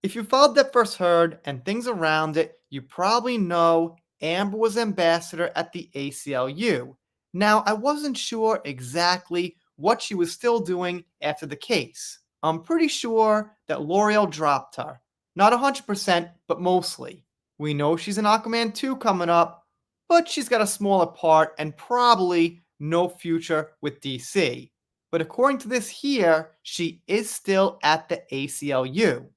If you followed that first heard and things around it, you probably know Amber was ambassador at the ACLU. Now, I wasn't sure exactly what she was still doing after the case. I'm pretty sure that L'Oreal dropped her. Not 100%, but mostly. We know she's in Aquaman 2 coming up, but she's got a smaller part and probably no future with DC. But according to this here, she is still at the ACLU.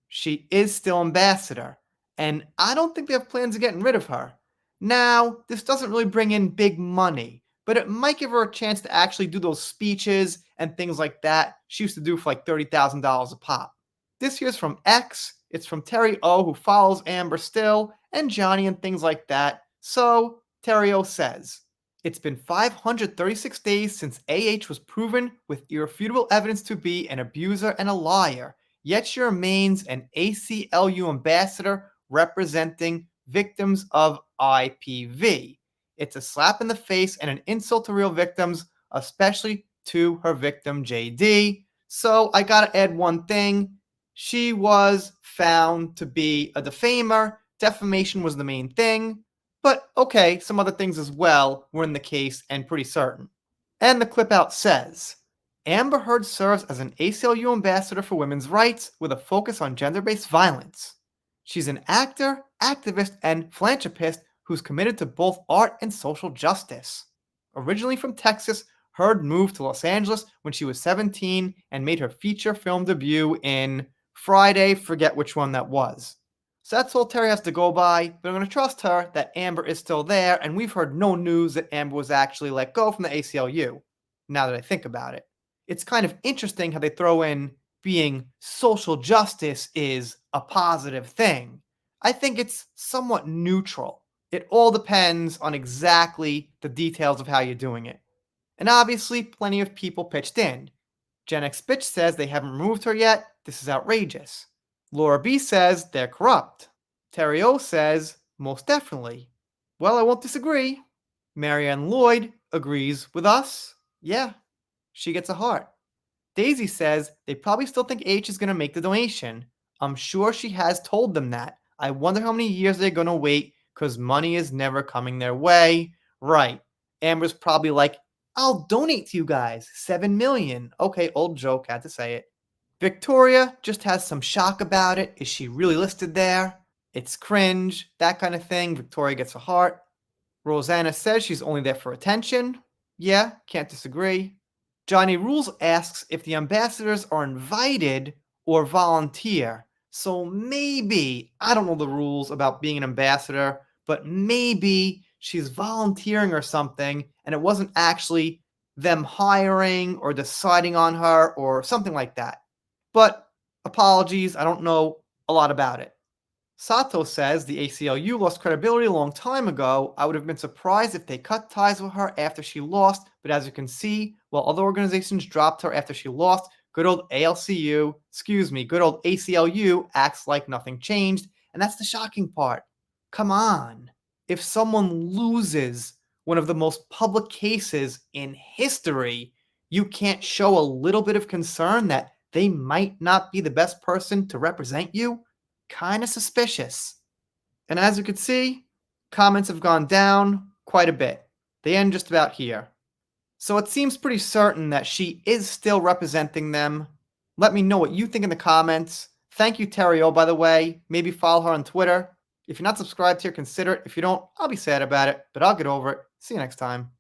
She is still ambassador, and I don't think they have plans of getting rid of her. Now, this doesn't really bring in big money, but it might give her a chance to actually do those speeches and things like that she used to do for like $30,000 a pop. This here's from X. It's from Terry O, who follows Amber still, and Johnny and things like that. So, Terry O says, it's been 536 days since AH was proven with irrefutable evidence to be an abuser and a liar. Yet she remains an ACLU ambassador representing victims of IPV. It's a slap in the face and an insult to real victims, especially to her victim JD. So I gotta add one thing. She was found to be a defamer. Defamation was the main thing. But okay, some other things as well were in the case and pretty certain. And the clip out says, Amber Heard serves as an ACLU ambassador for women's rights with a focus on gender-based violence. She's an actor, activist, and philanthropist who's committed to both art and social justice. Originally from Texas, Heard moved to Los Angeles when she was 17 and made her feature film debut in Friday, forget which one that was. So that's all Terry has to go by, but I'm going to trust her that Amber is still there, and we've heard no news that Amber was actually let go from the ACLU, now that I think about it. It's kind of interesting how they throw in being social justice is a positive thing. I think it's somewhat neutral. It all depends on exactly the details of how you're doing it. And obviously, plenty of people pitched in. Gen X Bitch says they haven't removed her yet. This is outrageous. Laura B says they're corrupt. Terry O says, most definitely. Well, I won't disagree. Marianne Lloyd agrees with us. Yeah, she gets a heart. Daisy says they probably still think H is going to make the donation. I'm sure she has told them that. I wonder how many years they're going to wait because money is never coming their way. Right. Amber's probably like, I'll donate to you guys. $7 million. Okay, old joke, had to say it. Victoria just has some shock about it. Is she really listed there? It's cringe, that kind of thing. Victoria gets a heart. Rosanna says she's only there for attention. Yeah, can't disagree. Johnny Rules asks if the ambassadors are invited or volunteer. So maybe, I don't know the rules about being an ambassador, but maybe she's volunteering or something, and it wasn't actually them hiring or deciding on her or something like that. But apologies, I don't know a lot about it. Sato says the ACLU lost credibility a long time ago. I would have been surprised if they cut ties with her after she lost, but as you can see, while other organizations dropped her after she lost, good old good old ACLU acts like nothing changed, and that's the shocking part. Come on. If someone loses one of the most public cases in history, you can't show a little bit of concern that they might not be the best person to represent you? Kind of suspicious. And as you can see, comments have gone down quite a bit. They end just about here. So it seems pretty certain that she is still representing them. Let me know what you think in the comments. Thank you, Terry O, by the way. Maybe follow her on Twitter. If you're not subscribed here, consider it. If you don't, I'll be sad about it, but I'll get over it. See you next time.